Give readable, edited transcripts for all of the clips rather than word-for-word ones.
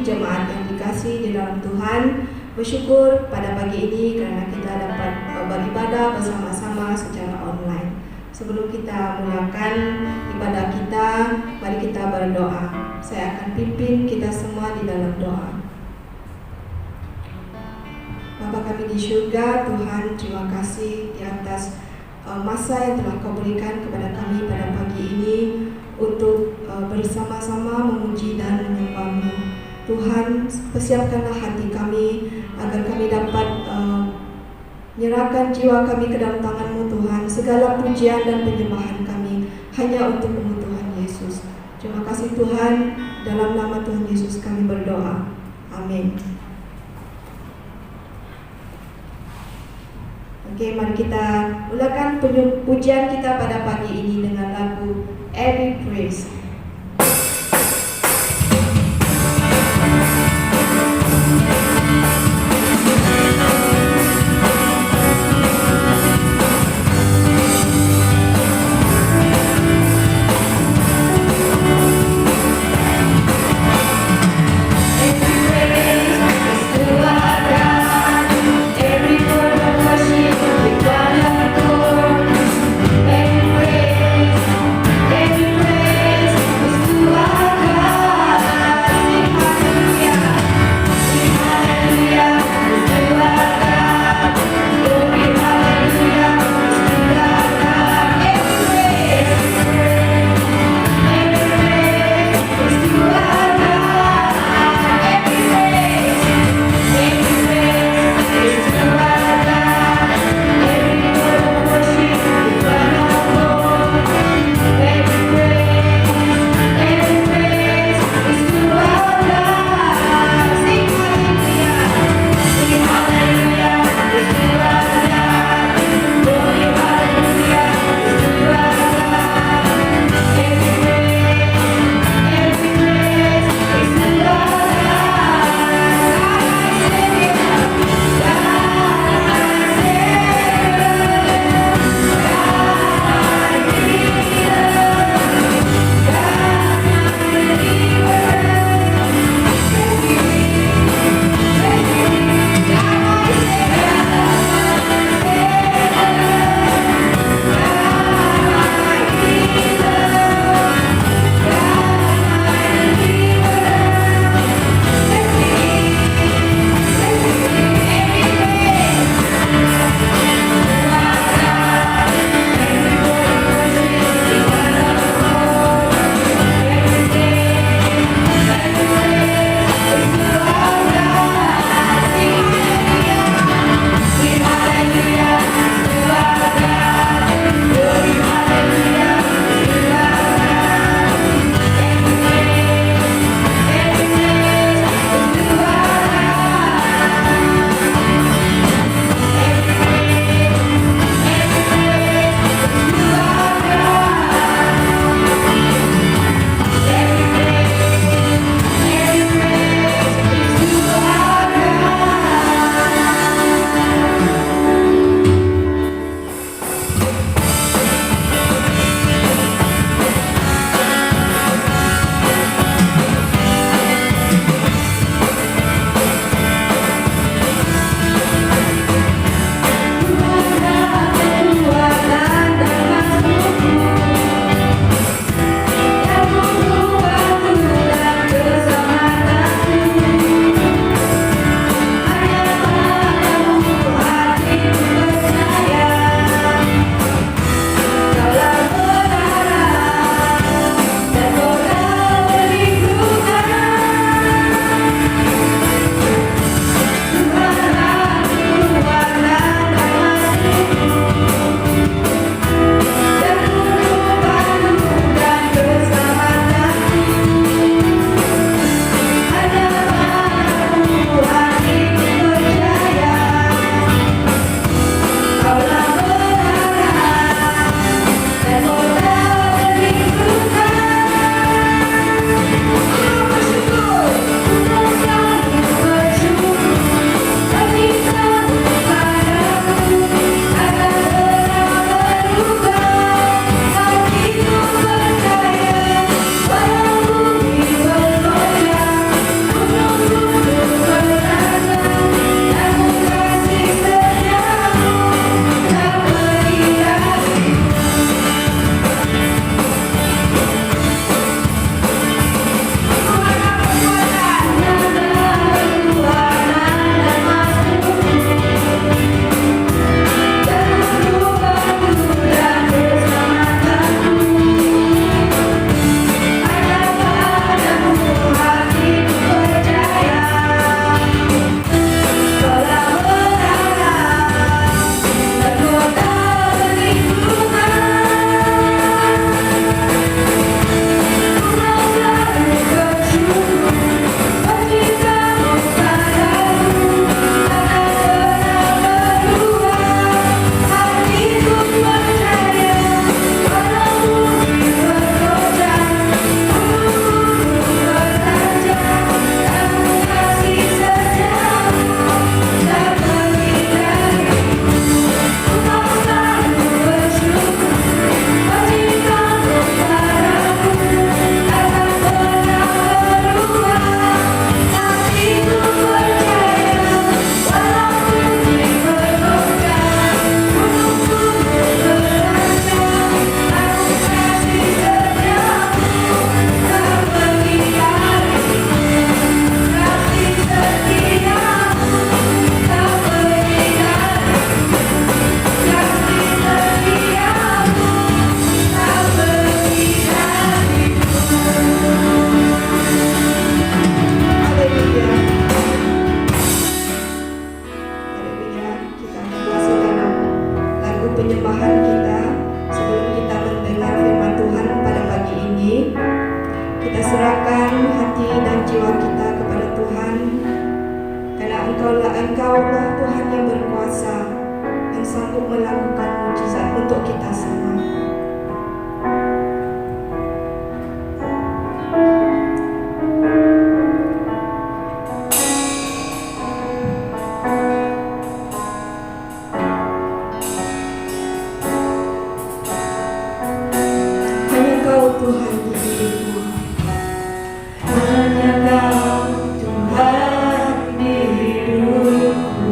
jemaat yang dikasih di dalam Tuhan, bersyukur pada pagi ini karena kita dapat beribadah bersama-sama secara online. Sebelum kita mulakan ibadah kita, mari kita berdoa. Saya akan pimpin kita semua di dalam doa. Bapa kami di surga, Tuhan, terima kasih di atas masa yang telah Kau berikan kepada kami pada pagi ini untuk bersama-sama memuji dan menyembah-Mu. Tuhan, persiapkanlah hati kami agar kami dapat menyerahkan jiwa kami ke dalam tangan-Mu, Tuhan. Segala pujian dan penyembahan kami hanya untuk-Mu, Tuhan Yesus. Terima kasih Tuhan, dalam nama Tuhan Yesus kami berdoa. Amin. Oke, mari kita mulakan pujian kita pada pagi ini dengan lagu Every Praise. Every praise hati dan jiwa kita kepada Tuhan, karena Engkaulah Tuhan yang berkuasa, yang sanggup melakukan mujizat untuk kita semua. Hanya Kau Tuhan di hidupku. Hanya Kau Tuhan di hidupku.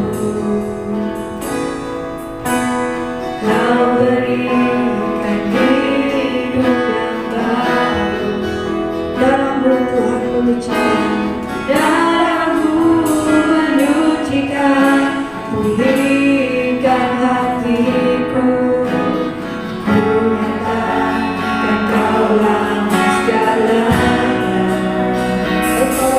Kau berikan hidup yang baru. Dalam-Mu Tuhan menyucikan, Darah-Mu menyucikan, pulihkan hatiku. Ku nyatakan Kaulah segalanya. Engkau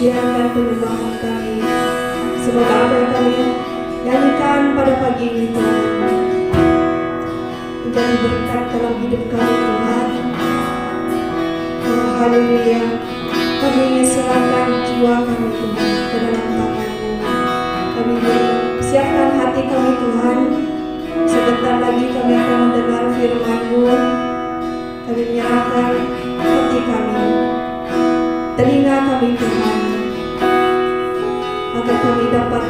pujian dan penyembahan kami. Semoga apa yang kami nyanyikan pada pagi ini Tuhan menjadi berkat dalam hidup kami Tuhan. Oh, haleluya. Kami ingin serahkan jiwa kami Tuhan ke dalam tangan-Mu. Kami ingin siapkan hati kami Tuhan. Sebentar lagi kami akan mendengar firman-Mu. Kami menyerahkan hati kami, telinga kami Tuhan, agar kami dapat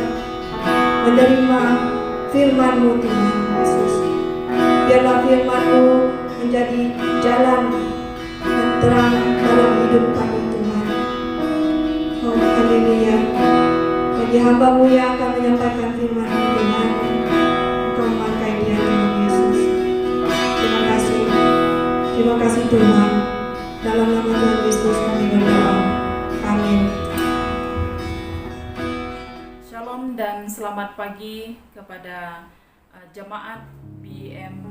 menerima firman-Mu Tuhan Yesus. Biarlah firman-Mu menjadi jalan dan terang dalam hidup kami Tuhan. Oh haleluya. Bagi hamba-Mu yang akan menyampaikan firman-Mu Tuhan, Engkau memakai dia Tuhan Yesus. Terima kasih. Terima kasih Tuhan. Dalam nama Tuhan Yesus kami berdoa. Amin. Shalom dan selamat pagi kepada jemaat BM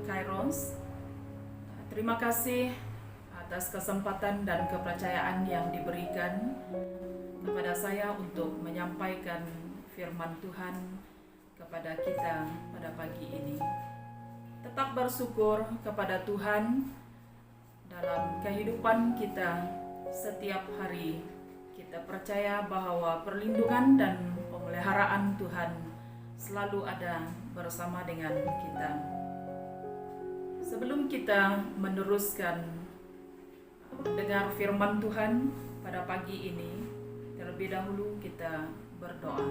Kairos. Terima kasih atas kesempatan dan kepercayaan yang diberikan kepada saya untuk menyampaikan firman Tuhan kepada kita pada pagi ini. Tetap bersyukur kepada Tuhan dalam kehidupan kita setiap hari. Kita percaya bahwa perlindungan dan pemeliharaan Tuhan selalu ada bersama dengan kita. Sebelum kita meneruskan mendengar firman Tuhan pada pagi ini, terlebih dahulu kita berdoa.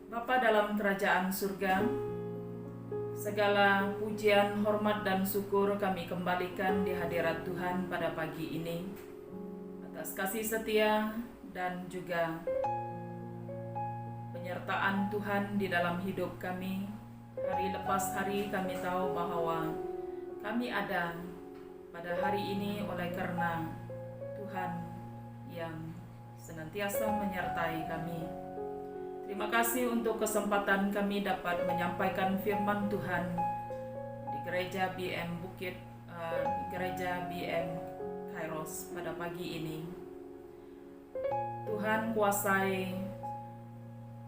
Bapa dalam kerajaan surga, segala pujian, hormat, dan syukur kami kembalikan di hadirat Tuhan pada pagi ini atas kasih setia dan juga penyertaan Tuhan di dalam hidup kami. Hari lepas hari kami tahu bahwa kami ada pada hari ini oleh karena Tuhan yang senantiasa menyertai kami. Terima kasih untuk kesempatan kami dapat menyampaikan firman Tuhan di Gereja BM Bukit, Gereja BM Kairos pada pagi ini. Tuhan kuasai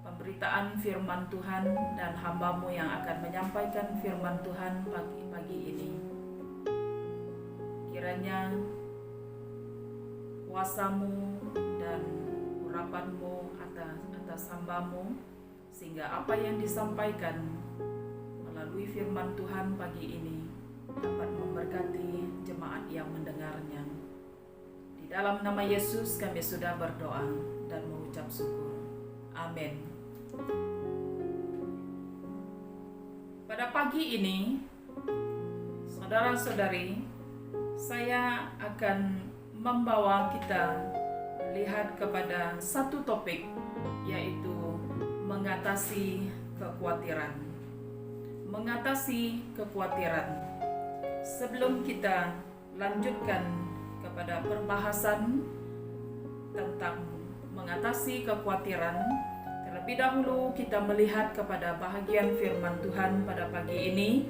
pemberitaan firman Tuhan dan hamba-Mu yang akan menyampaikan firman Tuhan pagi ini. Kiranya kuasa-Mu dan urapan-Mu atas hamba-Mu, sehingga apa yang disampaikan melalui firman Tuhan pagi ini dapat memberkati jemaat yang mendengarnya. Di dalam nama Yesus kami sudah berdoa dan mengucap syukur. Amin. Pada pagi ini, saudara-saudari, saya akan membawa kita melihat kepada satu topik, yaitu mengatasi kekhawatiran. Mengatasi kekhawatiran. Sebelum kita lanjutkan kepada perbahasan tentang mengatasi kekhawatiran, terlebih dahulu kita melihat kepada bahagian firman Tuhan pada pagi ini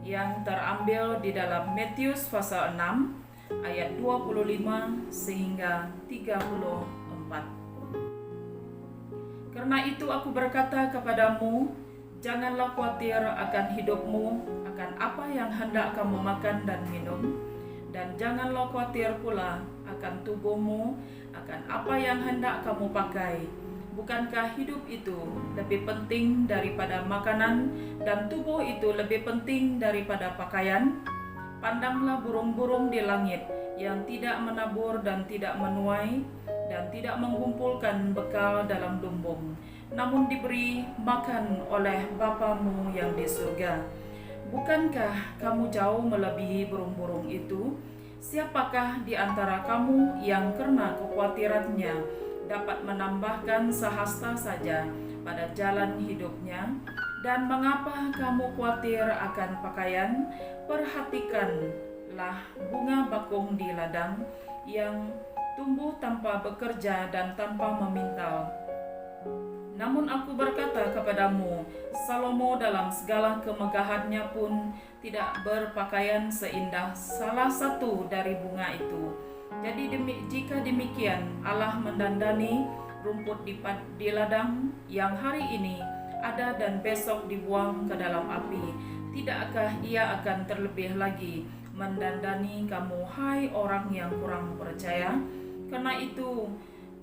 yang terambil di dalam Matius pasal 6 ayat 25 sehingga 34. Karena itu aku berkata kepadamu, janganlah khawatir akan hidupmu, akan apa yang hendak kamu makan dan minum, dan janganlah khawatir pula akan tubuhmu, akan apa yang hendak kamu pakai. Bukankah hidup itu lebih penting daripada makanan, dan tubuh itu lebih penting daripada pakaian? Pandanglah burung-burung di langit yang tidak menabur dan tidak menuai dan tidak mengumpulkan bekal dalam lumbung, namun diberi makan oleh Bapa-Mu yang di surga. Bukankah kamu jauh melebihi burung-burung itu? Siapakah di antara kamu yang karena kekhawatirannya dapat menambahkan sehasta saja pada jalan hidupnya? Dan mengapa kamu khawatir akan pakaian? Perhatikanlah bunga bakung di ladang yang tumbuh tanpa bekerja dan tanpa memintal. Namun aku berkata kepadamu, Salomo dalam segala kemegahannya pun tidak berpakaian seindah salah satu dari bunga itu. Jadi jika demikian Allah mendandani rumput di ladang yang hari ini ada dan besok dibuang ke dalam api, tidakkah Ia akan terlebih lagi mendandani kamu, hai orang yang kurang percaya? Karena itu,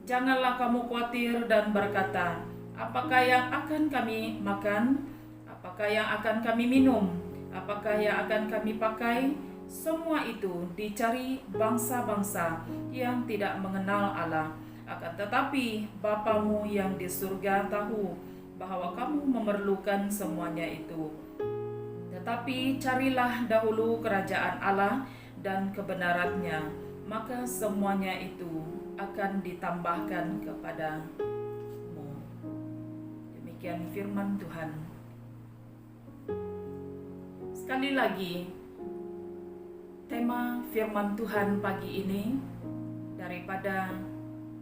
janganlah kamu khawatir dan berkata, apakah yang akan kami makan? Apakah yang akan kami minum? Apakah yang akan kami pakai? Semua itu dicari bangsa-bangsa yang tidak mengenal Allah. Akan tetapi Bapamu yang di surga tahu bahwa kamu memerlukan semuanya itu. Tetapi carilah dahulu kerajaan Allah dan kebenarannya, maka semuanya itu akan ditambahkan kepadamu. Demikian firman Tuhan. Sekali lagi, tema firman Tuhan pagi ini daripada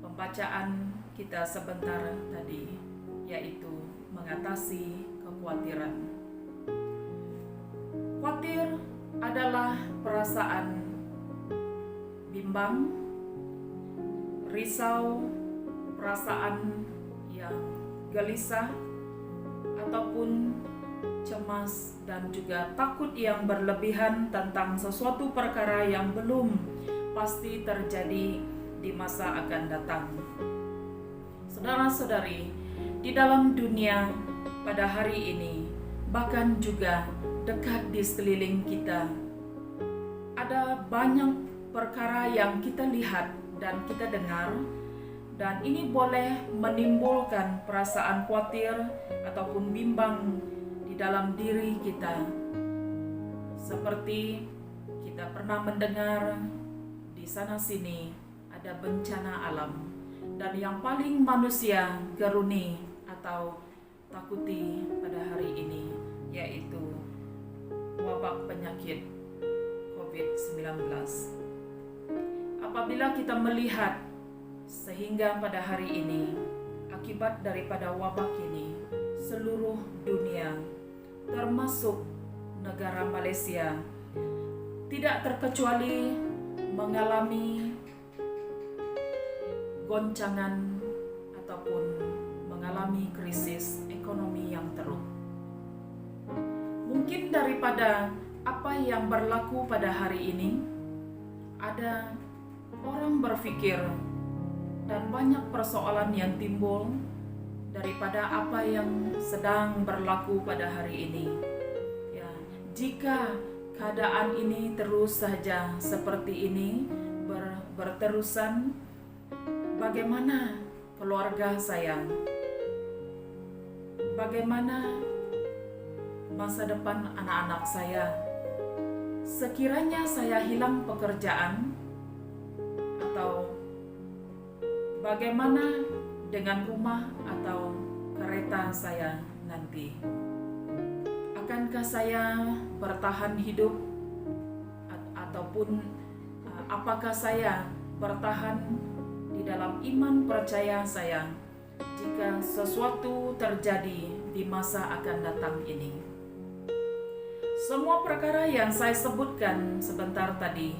pembacaan kita sebentar tadi, yaitu mengatasi kekhawatiran. Khawatir adalah perasaan bimbang, risau, perasaan yang gelisah, ataupun cemas dan juga takut yang berlebihan tentang sesuatu perkara yang belum pasti terjadi di masa akan datang. Saudara-saudari, di dalam dunia pada hari ini, bahkan juga dekat di sekeliling kita, ada banyak perkara yang kita lihat dan kita dengar, dan ini boleh menimbulkan perasaan khawatir ataupun bimbang di dalam diri kita. Seperti kita pernah mendengar di sana-sini ada bencana alam, dan yang paling manusia geruni atau takuti pada hari ini yaitu wabak penyakit COVID-19. Apabila kita melihat sehingga pada hari ini, akibat daripada wabak ini, seluruh dunia termasuk negara Malaysia tidak terkecuali mengalami goncangan ataupun mengalami krisis ekonomi yang teruk. Mungkin daripada apa yang berlaku pada hari ini, ada orang berpikir dan banyak persoalan yang timbul daripada apa yang sedang berlaku pada hari ini. Ya, jika keadaan ini terus saja seperti ini berterusan, bagaimana keluarga saya? Bagaimana masa depan anak-anak saya? Sekiranya saya hilang pekerjaan, atau bagaimana dengan rumah atau kereta saya nanti? Akankah saya bertahan hidup, ataupun apakah saya bertahan di dalam iman percaya saya jika sesuatu terjadi di masa akan datang ini? Semua perkara yang saya sebutkan sebentar tadi,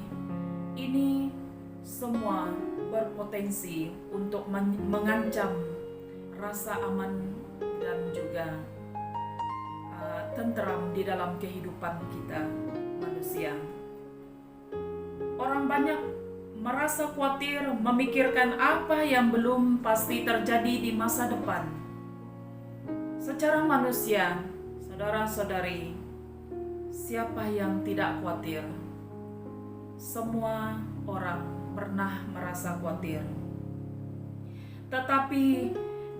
ini semua berpotensi untuk mengancam rasa aman dan juga tenteram di dalam kehidupan kita manusia. Orang banyak merasa khawatir memikirkan apa yang belum pasti terjadi di masa depan. Secara manusia, saudara-saudari, siapa yang tidak khawatir? Semua orang pernah merasa khawatir. Tetapi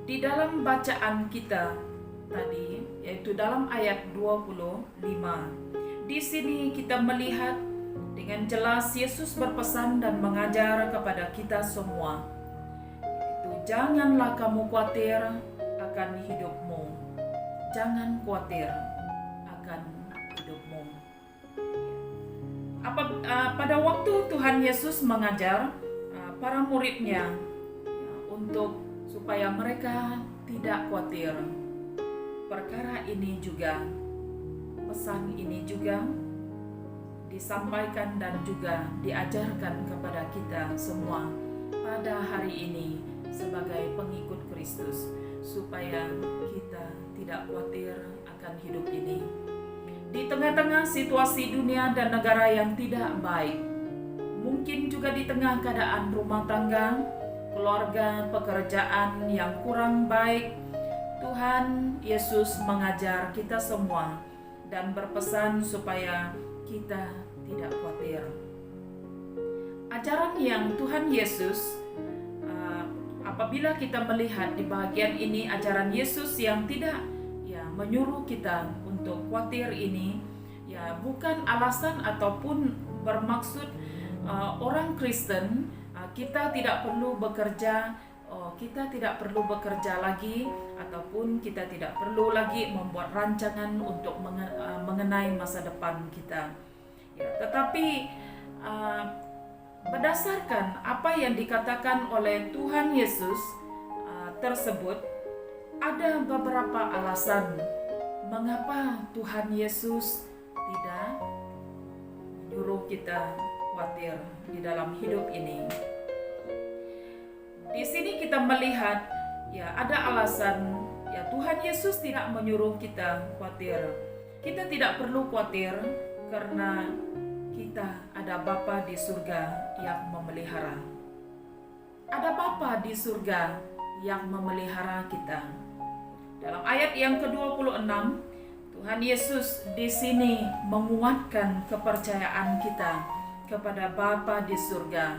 di dalam bacaan kita tadi, yaitu dalam ayat 25, di sini kita melihat dengan jelas Yesus berpesan dan mengajar kepada kita semua, yaitu janganlah kamu khawatir akan hidupmu. Jangan khawatir akan hidupmu. Pada waktu Tuhan Yesus mengajar para muridnya untuk supaya mereka tidak khawatir. Perkara ini juga, pesan ini juga disampaikan dan juga diajarkan kepada kita semua pada hari ini sebagai pengikut Kristus, supaya kita tidak khawatir akan hidup ini. Di tengah-tengah situasi dunia dan negara yang tidak baik, mungkin juga di tengah keadaan rumah tangga, keluarga, pekerjaan yang kurang baik, Tuhan Yesus mengajar kita semua dan berpesan supaya kita tidak khawatir. Ajaran yang Tuhan Yesus, apabila kita melihat di bagian ini, ajaran Yesus yang tidak menyuruh kita untuk khawatir ini, bukan alasan ataupun bermaksud orang Kristen kita tidak perlu bekerja, kita tidak perlu bekerja lagi, ataupun kita tidak perlu lagi membuat rancangan untuk mengenai masa depan kita. Tetapi berdasarkan apa yang dikatakan oleh Tuhan Yesus tersebut, ada beberapa alasan mengapa Tuhan Yesus tidak menyuruh kita khawatir di dalam hidup ini. Di sini kita melihat ada alasan Tuhan Yesus tidak menyuruh kita khawatir. Kita tidak perlu khawatir karena kita ada Bapa di surga yang memelihara. Ada Bapa di surga yang memelihara kita. Dalam ayat yang ke-26, Tuhan Yesus di sini menguatkan kepercayaan kita kepada Bapa di surga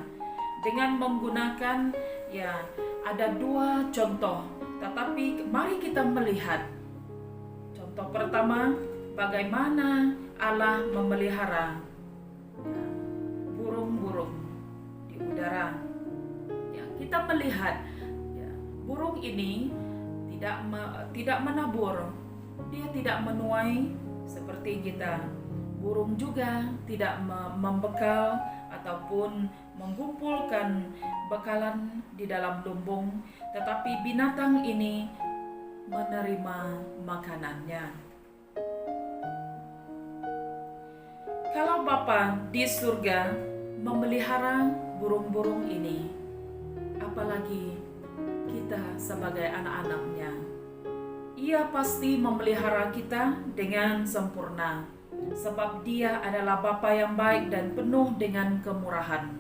dengan menggunakan ada dua contoh, tetapi mari kita melihat contoh pertama, bagaimana Allah memelihara burung-burung di udara. Kita melihat burung ini tidak menabur, dia tidak menuai seperti kita. Burung juga tidak membekal ataupun mengumpulkan bekalan di dalam lumbung, tetapi binatang ini menerima makanannya. Kalau Bapa di surga memelihara burung-burung ini, apalagi kita sebagai anak-anaknya. Ia pasti memelihara kita dengan sempurna, sebab Dia adalah Bapa yang baik dan penuh dengan kemurahan.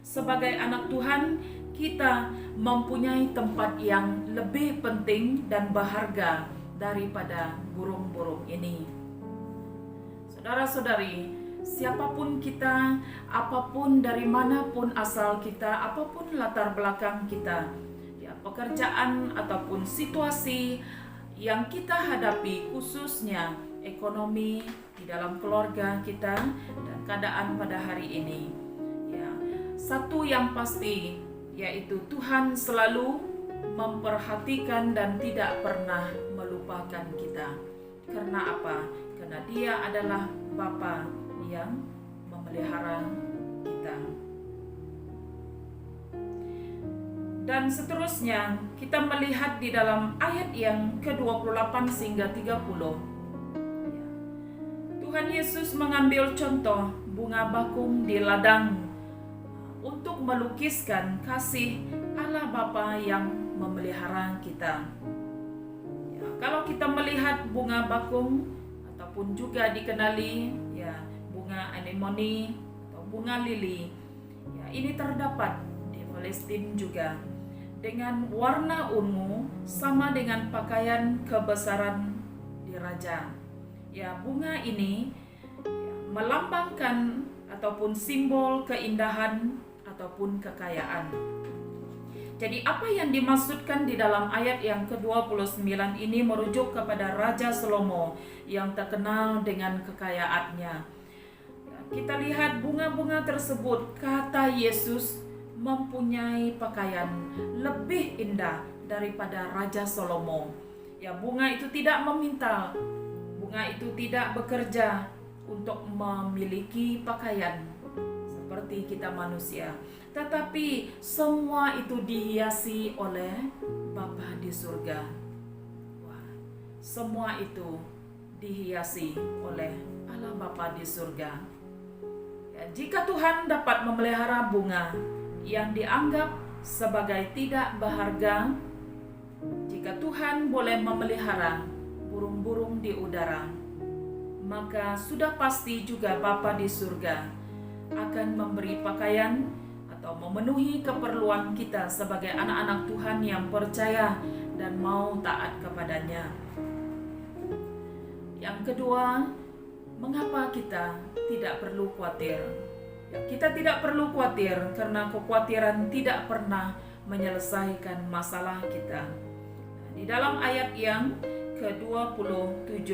Sebagai anak Tuhan, kita mempunyai tempat yang lebih penting dan berharga daripada burung-burung ini. Saudara-saudari, siapapun kita, apapun dari manapun asal kita, apapun latar belakang kita, pekerjaan ataupun situasi yang kita hadapi, khususnya ekonomi di dalam keluarga kita dan keadaan pada hari ini, satu yang pasti yaitu Tuhan selalu memperhatikan dan tidak pernah melupakan kita. Karena apa? Karena Dia adalah Bapa yang memelihara kita. Dan seterusnya kita melihat di dalam ayat yang ke-28 hingga 30. Tuhan Yesus mengambil contoh bunga bakung di ladang untuk melukiskan kasih Allah Bapa yang memelihara kita. Kalau kita melihat bunga bakung ataupun juga dikenali bunga anemone atau bunga lili, ini terdapat di Palestina juga dengan warna ungu sama dengan pakaian kebesaran di raja. Bunga ini melambangkan ataupun simbol keindahan ataupun kekayaan. Jadi apa yang dimaksudkan di dalam ayat yang ke-29 ini merujuk kepada Raja Salomo yang terkenal dengan kekayaannya. Kita lihat bunga-bunga tersebut, kata Yesus mempunyai pakaian lebih indah daripada Raja Salomo. Bunga itu tidak meminta, bunga itu tidak bekerja untuk memiliki pakaian seperti kita manusia, tetapi semua itu dihiasi oleh Bapa di surga. semua itu dihiasi oleh Allah Bapa di surga. Ya, jika Tuhan dapat memelihara bunga yang dianggap sebagai tidak berharga, jika Tuhan boleh memelihara burung-burung di udara, maka sudah pasti juga Bapa di surga akan memberi pakaian atau memenuhi keperluan kita sebagai anak-anak Tuhan yang percaya dan mau taat kepadanya. Yang kedua, mengapa kita tidak perlu khawatir? Ya, kita tidak perlu khawatir karena kekhawatiran tidak pernah menyelesaikan masalah kita. Di dalam ayat yang ke-27,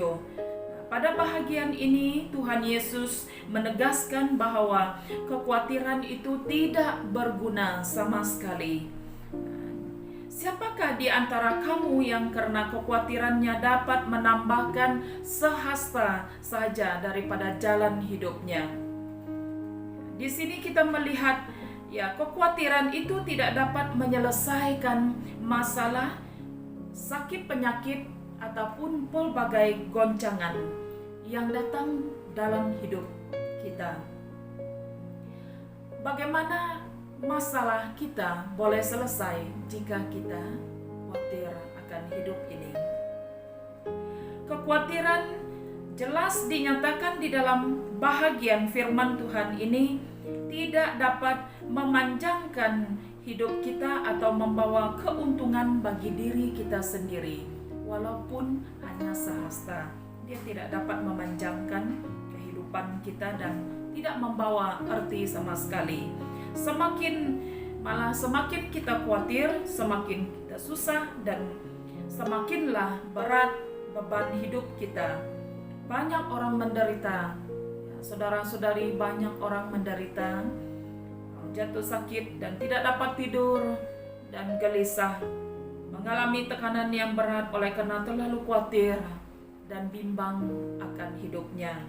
pada bahagian ini Tuhan Yesus menegaskan bahwa kekhawatiran itu tidak berguna sama sekali. Siapakah di antara kamu yang karena kekhawatirannya dapat menambahkan sehasta saja daripada jalan hidupnya? Di sini kita melihat ya, kekhawatiran itu tidak dapat menyelesaikan masalah, sakit penyakit ataupun pelbagai goncangan yang datang dalam hidup kita. Bagaimana masalah kita boleh selesai jika kita khawatir akan hidup ini? Kekhawatiran jelas dinyatakan di dalam bahagian firman Tuhan ini tidak dapat memanjangkan hidup kita atau membawa keuntungan bagi diri kita sendiri. Walaupun hanya sehasta, dia tidak dapat memanjangkan kehidupan kita dan tidak membawa arti sama sekali. Semakin kita khawatir, semakin kita susah dan semakinlah berat beban hidup kita. Banyak orang menderita, ya, saudara-saudari, banyak orang menderita, jatuh sakit dan tidak dapat tidur dan gelisah, mengalami tekanan yang berat oleh karena terlalu khawatir dan bimbang akan hidupnya.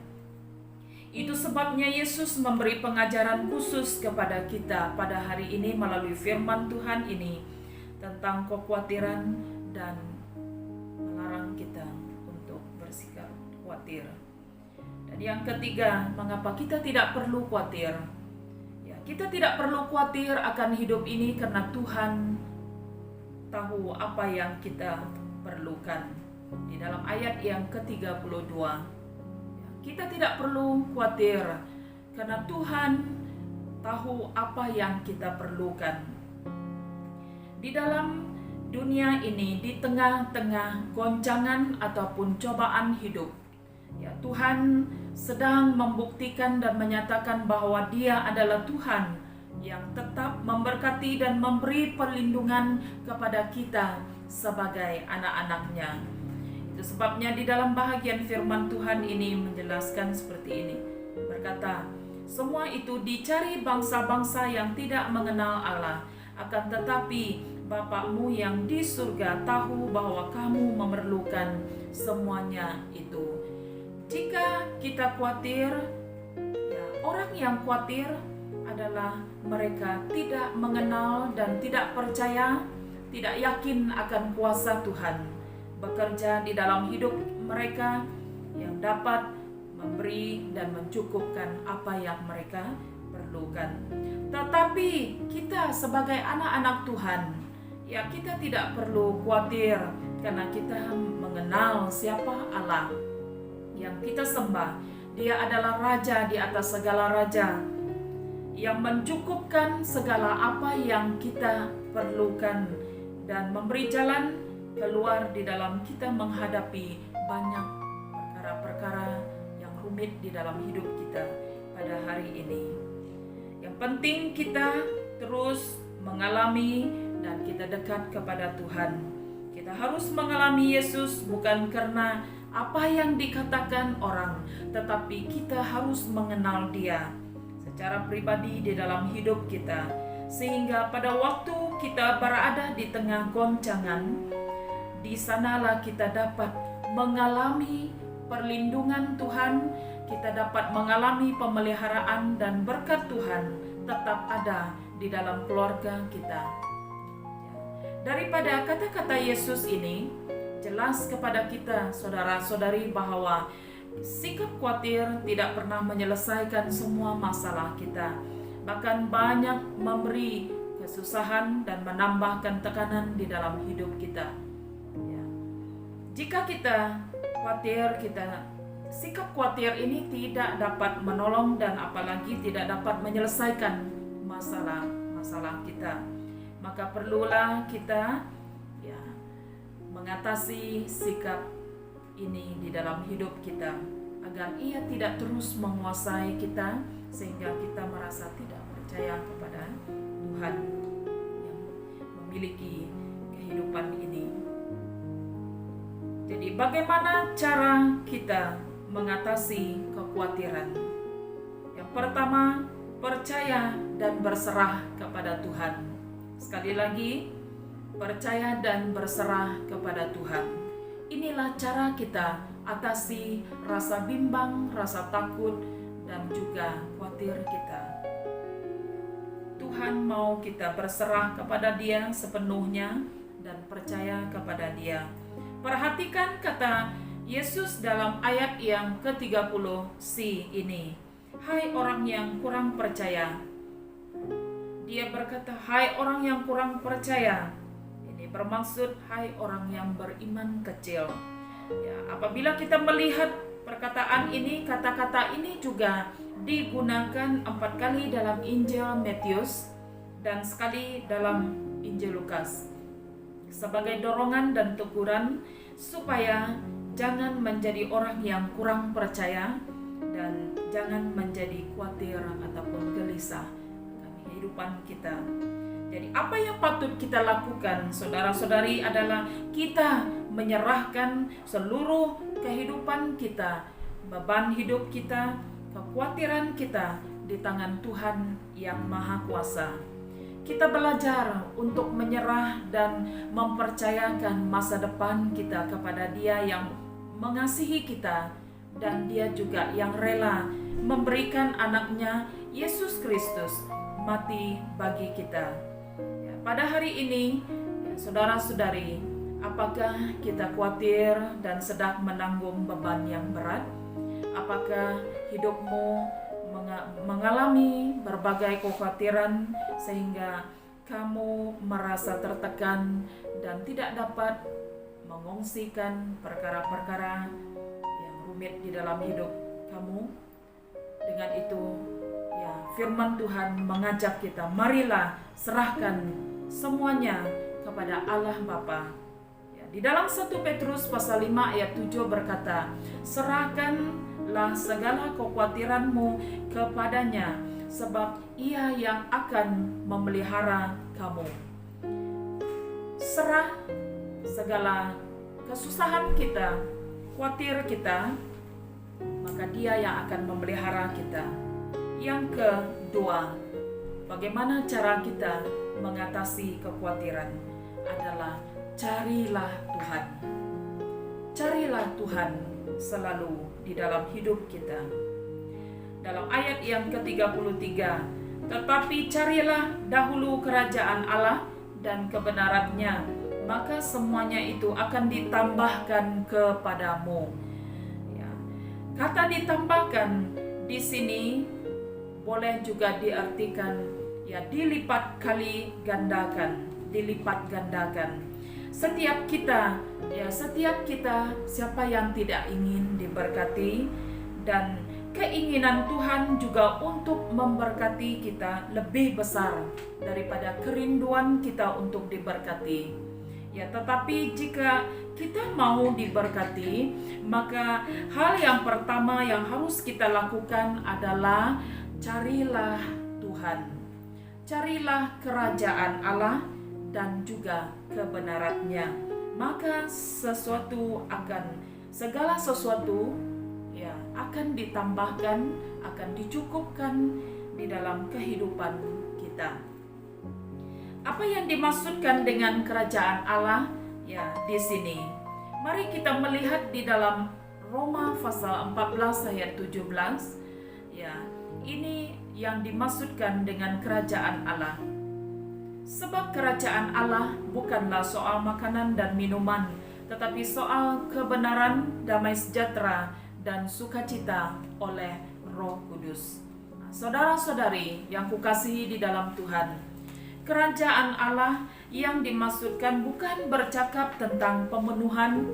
Itu sebabnya Yesus memberi pengajaran khusus kepada kita pada hari ini melalui firman Tuhan ini tentang kekhawatiran dan melarang kita untuk bersikap khawatir. Dan yang ketiga, mengapa kita tidak perlu khawatir? Ya, kita tidak perlu khawatir akan hidup ini karena Tuhan tahu apa yang kita perlukan. Di dalam ayat yang ke-32, kita tidak perlu khawatir karena Tuhan tahu apa yang kita perlukan. Di dalam dunia ini, di tengah-tengah goncangan ataupun cobaan hidup, ya, Tuhan sedang membuktikan dan menyatakan bahwa Dia adalah Tuhan yang tetap memberkati dan memberi perlindungan kepada kita sebagai anak-anak-Nya. Itu sebabnya di dalam bahagian firman Tuhan ini menjelaskan seperti ini. Berkata, semua itu dicari bangsa-bangsa yang tidak mengenal Allah, akan tetapi Bapa-Mu yang di surga tahu bahwa kamu memerlukan semuanya itu. Jika kita khawatir, ya, orang yang khawatir adalah mereka tidak mengenal dan tidak percaya, tidak yakin akan kuasa Tuhan bekerja di dalam hidup mereka yang dapat memberi dan mencukupkan apa yang mereka perlukan. Tetapi kita sebagai anak-anak Tuhan, ya, kita tidak perlu khawatir karena kita mengenal siapa Allah yang kita sembah. Dia adalah Raja di atas segala raja, yang mencukupkan segala apa yang kita perlukan dan memberi jalan keluar di dalam kita menghadapi banyak perkara-perkara yang rumit di dalam hidup kita pada hari ini. Yang penting kita terus mengalami dan kita dekat kepada Tuhan. Kita harus mengalami Yesus bukan karena apa yang dikatakan orang, tetapi kita harus mengenal Dia secara pribadi di dalam hidup kita, sehingga pada waktu kita berada di tengah goncangan, di sanalah kita dapat mengalami perlindungan Tuhan, kita dapat mengalami pemeliharaan dan berkat Tuhan tetap ada di dalam keluarga kita. Daripada kata-kata Yesus ini, jelas kepada kita saudara-saudari bahwa sikap khawatir tidak pernah menyelesaikan semua masalah kita, bahkan banyak memberi kesusahan dan menambahkan tekanan di dalam hidup kita. Ya. Jika kita khawatir, sikap khawatir ini tidak dapat menolong dan apalagi tidak dapat menyelesaikan masalah kita. Maka perlulah kita mengatasi sikap ini di dalam hidup kita agar ia tidak terus menguasai kita sehingga kita merasa tidak percaya kepada Tuhan yang memiliki kehidupan ini. Jadi bagaimana cara kita mengatasi kekhawatiran? Yang pertama, percaya dan berserah kepada Tuhan. Sekali lagi, percaya dan berserah kepada Tuhan. Inilah cara kita atasi rasa bimbang, rasa takut, dan juga khawatir kita. Tuhan mau kita berserah kepada Dia sepenuhnya dan percaya kepada Dia. Perhatikan kata Yesus dalam ayat yang ke-30c ini. Hai orang yang kurang percaya. Dia berkata, hai orang yang kurang percaya. Ini bermaksud hai orang yang beriman kecil. Ya, apabila kita melihat perkataan ini, kata-kata ini juga digunakan 4 kali dalam Injil Matius dan sekali dalam Injil Lukas sebagai dorongan dan teguran supaya jangan menjadi orang yang kurang percaya dan jangan menjadi khawatir ataupun gelisah akan kehidupan kita. Jadi apa yang patut kita lakukan saudara-saudari adalah kita menyerahkan seluruh kehidupan kita, beban hidup kita, kekhawatiran kita di tangan Tuhan yang Maha Kuasa. Kita belajar untuk menyerah dan mempercayakan masa depan kita kepada Dia yang mengasihi kita dan Dia juga yang rela memberikan anaknya Yesus Kristus mati bagi kita. Pada hari ini, saudara-saudari, apakah kita khawatir dan sedang menanggung beban yang berat? Apakah hidupmu mengalami berbagai kekhawatiran sehingga kamu merasa tertekan dan tidak dapat mengungsikan perkara-perkara yang rumit di dalam hidup kamu? Dengan itu, firman Tuhan mengajak kita, marilah serahkan semuanya kepada Allah Bapa. Di dalam 1 Petrus pasal 5 ayat 7 berkata, serahkanlah segala kekhawatiranmu kepadanya, sebab Ia yang akan memelihara kamu. Serah segala kesusahan kita, khawatir kita, maka Dia yang akan memelihara kita. Yang kedua, bagaimana cara kita mengatasi kekhawatiran adalah carilah Tuhan. Carilah Tuhan selalu di dalam hidup kita. Dalam ayat yang ke-33, tetapi carilah dahulu kerajaan Allah dan kebenarannya, maka semuanya itu akan ditambahkan kepadamu. Ya. Kata ditambahkan di sini boleh juga diartikan dilipat kali gandakan, dilipat gandakan. Setiap kita, siapa yang tidak ingin diberkati, dan keinginan Tuhan juga untuk memberkati kita lebih besar daripada kerinduan kita untuk diberkati. Tetapi jika kita mau diberkati, maka hal yang pertama yang harus kita lakukan adalah carilah Tuhan. Carilah kerajaan Allah dan juga kebenarannya. Maka segala sesuatu akan ditambahkan, akan dicukupkan di dalam kehidupan kita. Apa yang dimaksudkan dengan kerajaan Allah? Di sini. Mari kita melihat di dalam Roma pasal 14 ayat 17. Ini yang dimaksudkan dengan kerajaan Allah. Sebab kerajaan Allah bukanlah soal makanan dan minuman, tetapi soal kebenaran, damai sejahtera, dan sukacita oleh Roh Kudus. Saudara-saudari yang kukasihi di dalam Tuhan, kerajaan Allah yang dimaksudkan bukan bercakap tentang pemenuhan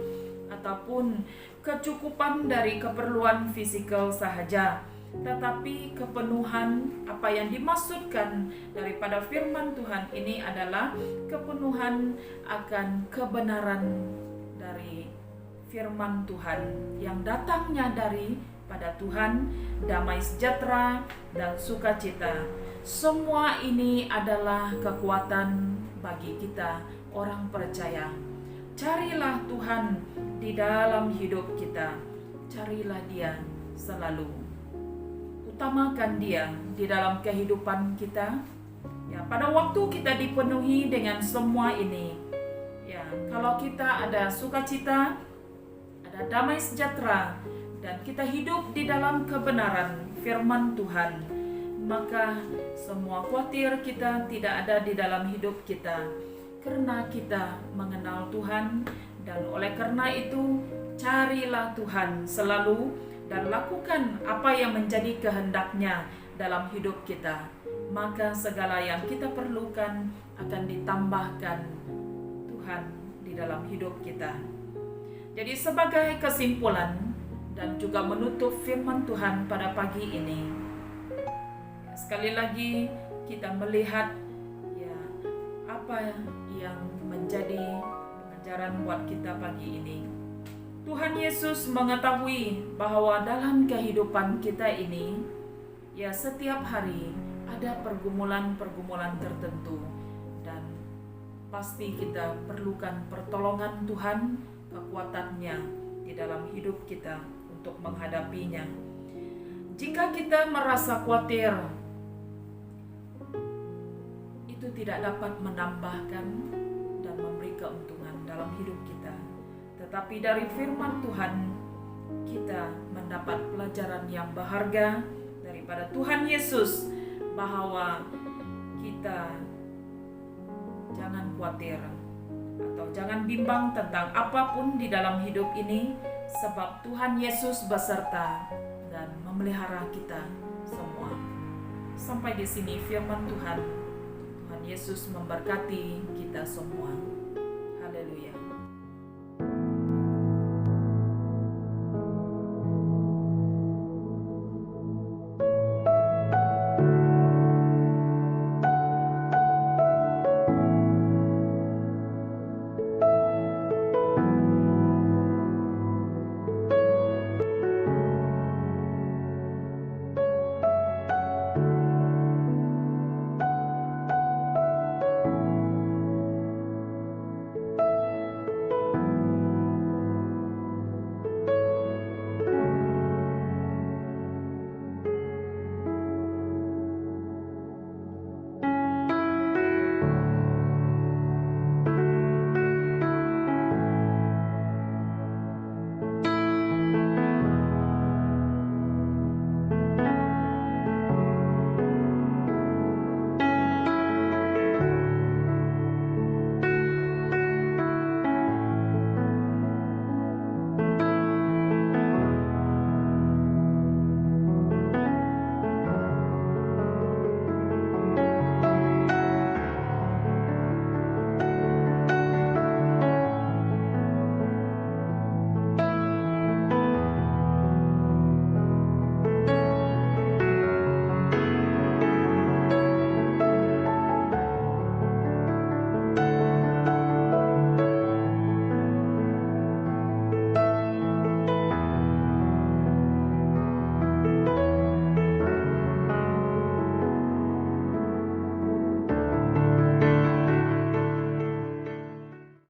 ataupun kecukupan dari keperluan fisikal sahaja, tetapi kepenuhan apa yang dimaksudkan daripada firman Tuhan ini adalah kepenuhan akan kebenaran dari firman Tuhan yang datangnya dari pada Tuhan, damai sejahtera dan sukacita. Semua ini adalah kekuatan bagi kita orang percaya. Carilah Tuhan di dalam hidup kita. Carilah Dia selalu. Utamakan Dia di dalam kehidupan kita. Ya, pada waktu kita dipenuhi dengan semua ini, ya, kalau kita ada sukacita, ada damai sejahtera, dan kita hidup di dalam kebenaran firman Tuhan, maka semua khawatir kita tidak ada di dalam hidup kita, karena kita mengenal Tuhan. Dan oleh karena itu, carilah Tuhan selalu dan lakukan apa yang menjadi kehendaknya dalam hidup kita, maka segala yang kita perlukan akan ditambahkan Tuhan di dalam hidup kita. Jadi sebagai kesimpulan dan juga menutup firman Tuhan pada pagi ini, ya, sekali lagi kita melihat ya apa yang menjadi pengajaran buat kita pagi ini. Tuhan Yesus mengetahui bahwa dalam kehidupan kita ini, ya, setiap hari ada pergumulan-pergumulan tertentu, dan pasti kita perlukan pertolongan Tuhan, kekuatannya di dalam hidup kita untuk menghadapinya. Jika kita merasa khawatir, itu tidak dapat menambahkan dan memberi keuntungan dalam hidup kita. Tetapi dari firman Tuhan, kita mendapat pelajaran yang berharga daripada Tuhan Yesus, bahwa kita jangan khawatir atau jangan bimbang tentang apapun di dalam hidup ini, sebab Tuhan Yesus beserta dan memelihara kita semua. Sampai di sini firman Tuhan. Tuhan Yesus memberkati kita semua. Haleluya.